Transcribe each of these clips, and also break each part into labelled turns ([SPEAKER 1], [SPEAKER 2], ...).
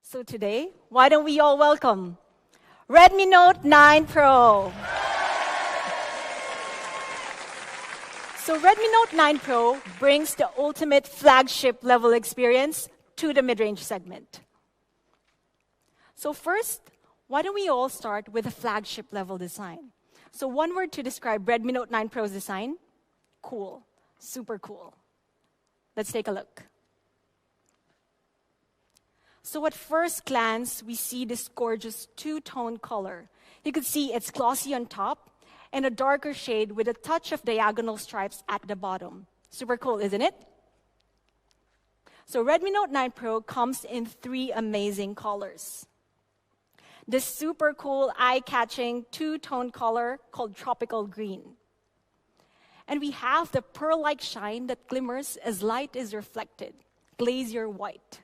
[SPEAKER 1] So today, why don't we all welcome Redmi Note 9 Pro. So Redmi Note 9 Pro brings the ultimate flagship level experience to the mid-range segment. So first, why don't we all start with a flagship level design? So one word to describe Redmi Note 9 Pro's design: cool, super cool. Let's take a look. So at first glance, we see this gorgeous two-tone color. You can see it's glossy on top and a darker shade with a touch of diagonal stripes at the bottom. Super cool, isn't it? So Redmi Note 9 Pro comes in 3 amazing colors. This super cool, eye-catching two-tone color called Tropical Green. And we have the pearl-like shine that glimmers as light is reflected, glacier white.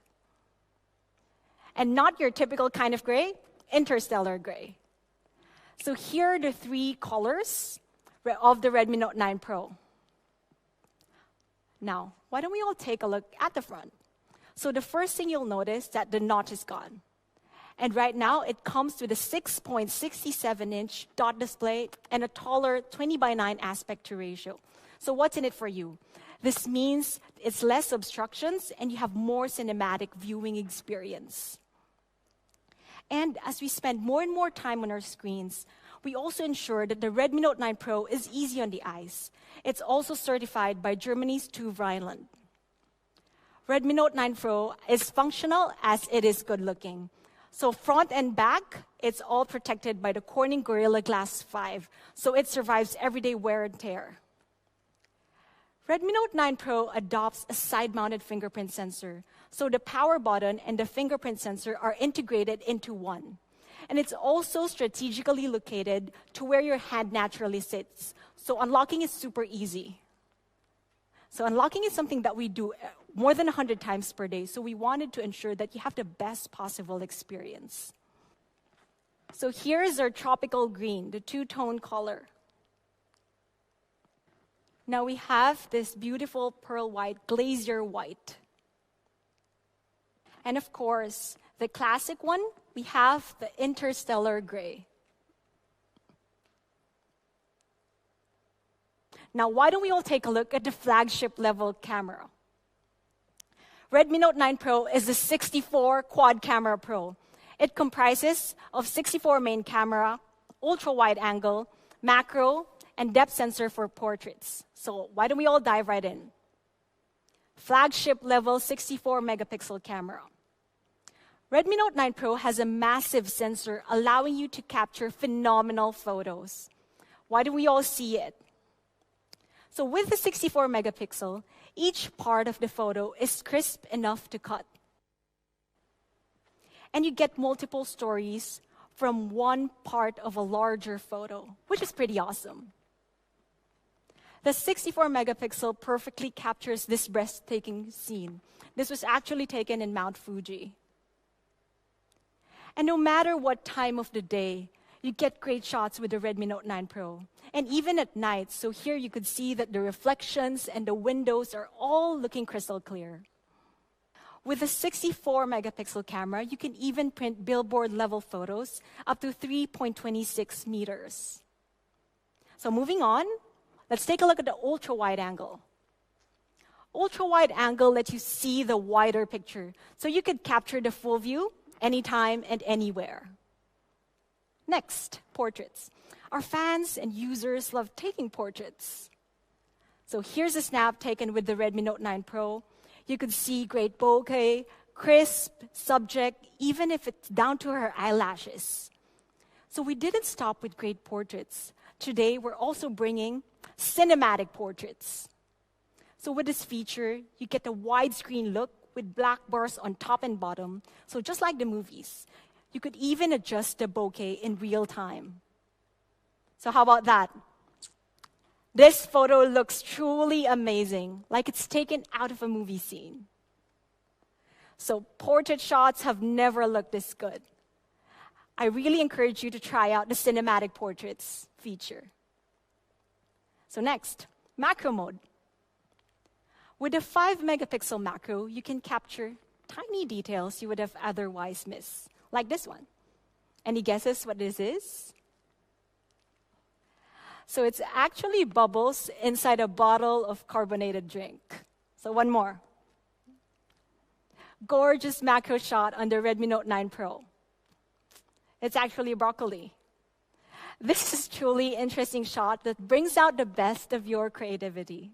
[SPEAKER 1] And not your typical kind of gray, interstellar gray. So here are the 3 colors of the Redmi Note 9 Pro. Now, why don't we all take a look at the front? So the first thing you'll notice that the notch is gone. And right now, it comes with a 6.67-inch dot display and a taller 20:9 aspect to ratio. So what's in it for you? This means it's less obstructions and you have more cinematic viewing experience. And as we spend more and more time on our screens, we also ensure that the Redmi Note 9 Pro is easy on the eyes. It's also certified by Germany's TÜV Rheinland. Redmi Note 9 Pro is functional as it is good looking. So front and back, it's all protected by the Corning Gorilla Glass 5, so it survives everyday wear and tear. Redmi Note 9 Pro adopts a side-mounted fingerprint sensor, so the power button and the fingerprint sensor are integrated into one. And it's also strategically located to where your hand naturally sits, so unlocking is super easy. So unlocking is something that we do more than 100 times per day, so we wanted to ensure that you have the best possible experience. So here's our Tropical Green, the two-tone color. Now we have this beautiful pearl white, glacier white. And of course, the classic one, we have the interstellar gray. Now, why don't we all take a look at the flagship level camera? Redmi Note 9 Pro is the 64 quad camera Pro. It comprises of 64 main camera, ultra wide angle, macro, and depth sensor for portraits. So why don't we all dive right in? Flagship level 64 megapixel camera. Redmi Note 9 Pro has a massive sensor allowing you to capture phenomenal photos. Why do we all see it? So with the 64 megapixel, each part of the photo is crisp enough to cut. And you get multiple stories from one part of a larger photo, which is pretty awesome. The 64 megapixel perfectly captures this breathtaking scene. This was actually taken in Mount Fuji. And no matter what time of the day, you get great shots with the Redmi Note 9 Pro. And even at night, so here you could see that the reflections and the windows are all looking crystal clear. With a 64 megapixel camera, you can even print billboard level photos up to 3.26 meters. So moving on, let's take a look at the ultra wide angle. Ultra wide angle lets you see the wider picture, so you could capture the full view anytime and anywhere. Next, portraits. Our fans and users love taking portraits. So here's a snap taken with the Redmi Note 9 Pro. You could see great bokeh, crisp subject, even if it's down to her eyelashes. So we didn't stop with great portraits. Today, we're also bringing cinematic portraits. So with this feature, you get a widescreen look with black bars on top and bottom. So just like the movies, you could even adjust the bokeh in real time. So how about that? This photo looks truly amazing, like it's taken out of a movie scene. So portrait shots have never looked this good. I really encourage you to try out the cinematic portraits feature. So next, macro mode. With a 5 megapixel macro, you can capture tiny details you would have otherwise missed, like this one. Any guesses what this is? So it's actually bubbles inside a bottle of carbonated drink. So one more. Gorgeous macro shot on the Redmi Note 9 Pro. It's actually broccoli. This is truly interesting shot that brings out the best of your creativity.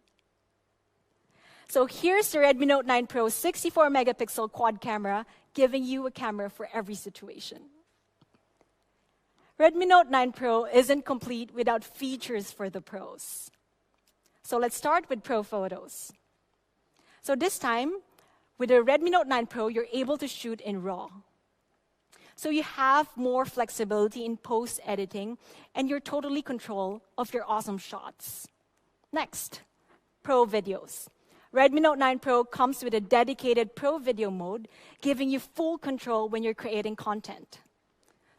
[SPEAKER 1] So here's the Redmi Note 9 Pro 64 megapixel quad camera, giving you a camera for every situation. Redmi Note 9 Pro isn't complete without features for the pros. So let's start with Pro Photos. So this time, with the Redmi Note 9 Pro, you're able to shoot in RAW. So you have more flexibility in post-editing, and you're totally control of your awesome shots. Next, Pro Videos. Redmi Note 9 Pro comes with a dedicated Pro Video mode, giving you full control when you're creating content.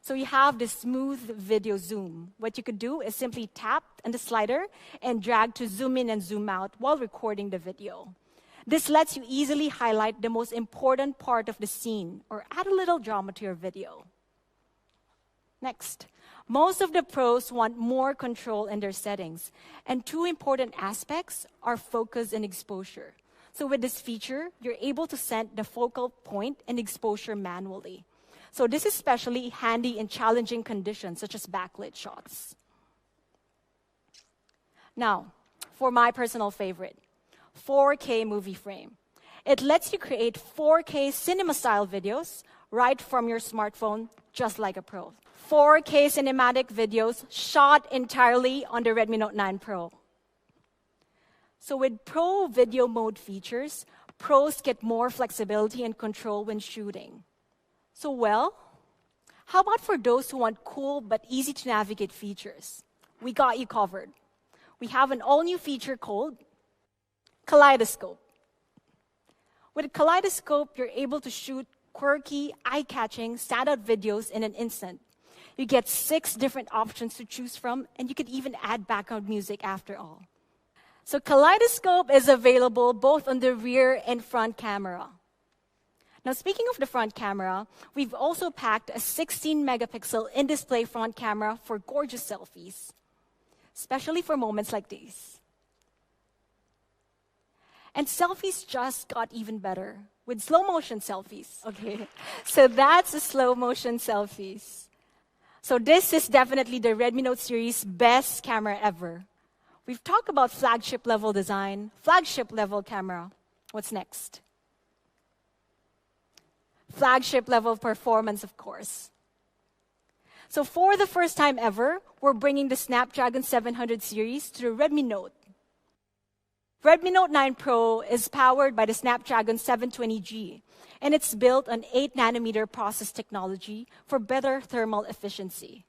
[SPEAKER 1] So you have this smooth video zoom. What you could do is simply tap on the slider and drag to zoom in and zoom out while recording the video. This lets you easily highlight the most important part of the scene or add a little drama to your video. Next, most of the pros want more control in their settings, and two important aspects are focus and exposure. So with this feature, you're able to set the focal point and exposure manually. So this is especially handy in challenging conditions such as backlit shots. Now, for my personal favorite, 4K movie frame. It lets you create 4K cinema-style videos right from your smartphone, just like a pro. 4K cinematic videos shot entirely on the Redmi Note 9 Pro. So with Pro Video Mode features, pros get more flexibility and control when shooting. So well, how about for those who want cool but easy to navigate features? We got you covered. We have an all-new feature called Kaleidoscope. With a Kaleidoscope, you're able to shoot quirky, eye-catching, standout videos in an instant. You get 6 different options to choose from, and you could even add background music after all. So Kaleidoscope is available both on the rear and front camera. Now, speaking of the front camera, we've also packed a 16 megapixel in-display front camera for gorgeous selfies, especially for moments like these. And selfies just got even better with slow motion selfies. Okay, so that's the slow motion selfies. So this is definitely the Redmi Note series' best camera ever. We've talked about flagship level design, flagship level camera. What's next? Flagship level performance, of course. So for the first time ever, we're bringing the Snapdragon 700 series to the Redmi Note. Redmi Note 9 Pro is powered by the Snapdragon 720G, and it's built on 8nm process technology for better thermal efficiency.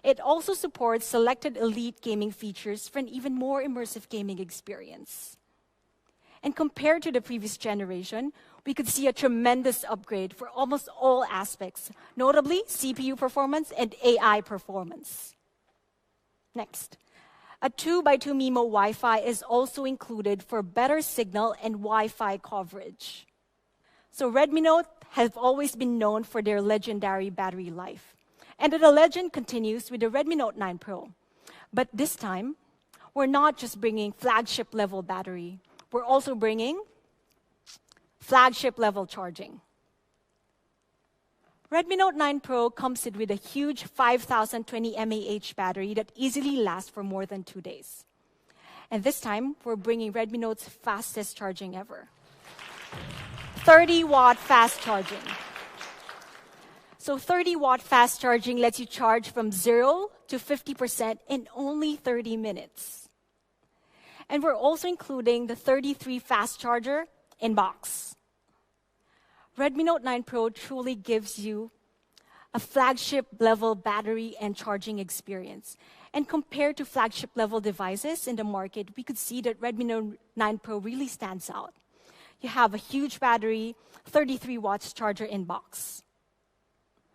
[SPEAKER 1] It also supports selected elite gaming features for an even more immersive gaming experience. And compared to the previous generation, we could see a tremendous upgrade for almost all aspects, notably CPU performance and AI performance. Next, a 2x2 MIMO Wi-Fi is also included for better signal and Wi-Fi coverage. So Redmi Note have always been known for their legendary battery life. And the legend continues with the Redmi Note 9 Pro. But this time, we're not just bringing flagship-level battery. We're also bringing flagship-level charging. Redmi Note 9 Pro comes with a huge 5020 mAh battery that easily lasts for more than 2 days. And this time, we're bringing Redmi Note's fastest charging ever. 30-watt fast charging. So 30-watt fast charging lets you charge from 0 to 50% in only 30 minutes. And we're also including the 33 fast charger in box. Redmi Note 9 Pro truly gives you a flagship-level battery and charging experience. And compared to flagship-level devices in the market, we could see that Redmi Note 9 Pro really stands out. You have a huge battery, 33 watts charger in box.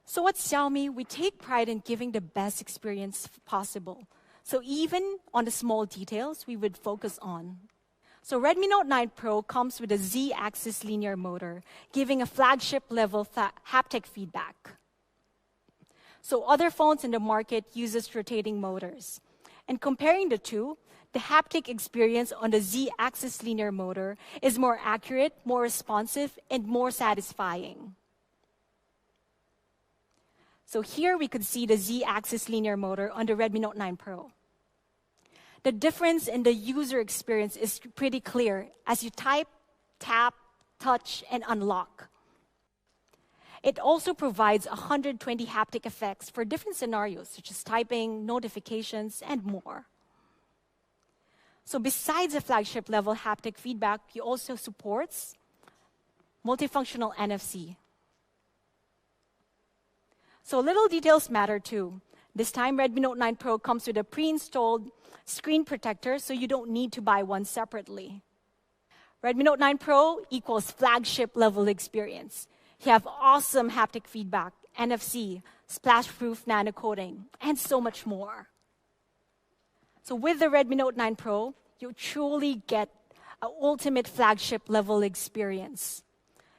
[SPEAKER 1] So at Xiaomi, we take pride in giving the best experience possible. So even on the small details, we would focus on. So Redmi Note 9 Pro comes with a Z-axis linear motor, giving a flagship-level haptic feedback. So other phones in the market uses rotating motors. And comparing the two, the haptic experience on the Z-axis linear motor is more accurate, more responsive, and more satisfying. So here we could see the Z-axis linear motor on the Redmi Note 9 Pro. The difference in the user experience is pretty clear as you type, tap, touch, and unlock. It also provides 120 haptic effects for different scenarios, such as typing, notifications, and more. So besides the flagship-level haptic feedback, it also supports multifunctional NFC. So little details matter too. This time, Redmi Note 9 Pro comes with a pre-installed screen protector, so you don't need to buy one separately. Redmi Note 9 Pro equals flagship-level experience. You have awesome haptic feedback, NFC, splash-proof nano coating, and so much more. So with the Redmi Note 9 Pro, you truly get an ultimate flagship-level experience.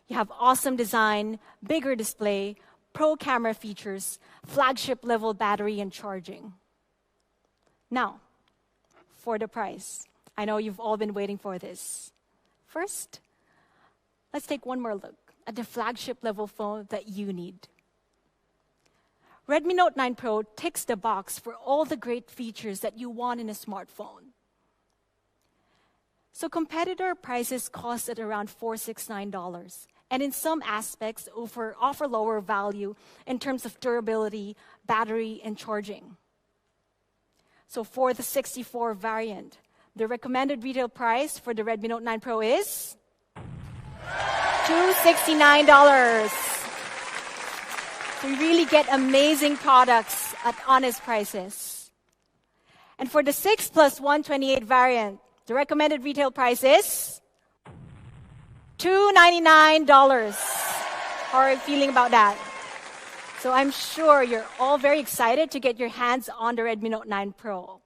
[SPEAKER 1] You have awesome design, bigger display, pro camera features, flagship-level battery and charging. Now, for the price. I know you've all been waiting for this. First, let's take one more look at the flagship-level phone that you need. Redmi Note 9 Pro ticks the box for all the great features that you want in a smartphone. So competitor prices cost at around $469, and in some aspects offer lower value in terms of durability, battery, and charging. So for the 64 variant, the recommended retail price for the Redmi Note 9 Pro is $269. So you really get amazing products at honest prices. And for the 6 plus 128 variant, the recommended retail price is $299. How are you feeling about that? So I'm sure you're all very excited to get your hands on the Redmi Note 9 Pro.